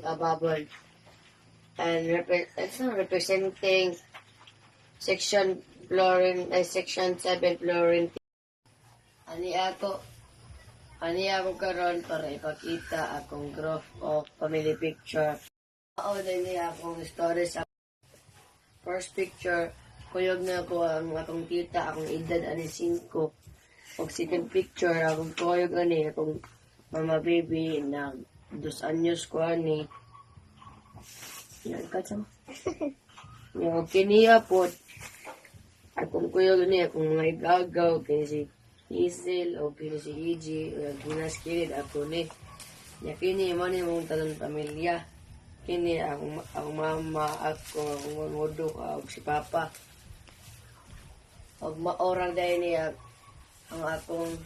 a bubble. And it's not representing section section 7 fluorine. Ani ako karon para ipakita akong graph of family picture. Mao din akong story sa first picture. Kuyog na ko ang akong tita, akong edad ani 5. Og second picture akong kuyog ani akong mama baby na 2 anyos ko ani. Yan katsam. Yung kiniya po akong kuyog ni akong mga igagaw kini si Hazel o kini si EG o ginaskilid ako ni. Ya kini mo ni mong talong pamilya. Kini ang mama ako ang mangudo og si papa. Og maorang dahil niya ang akong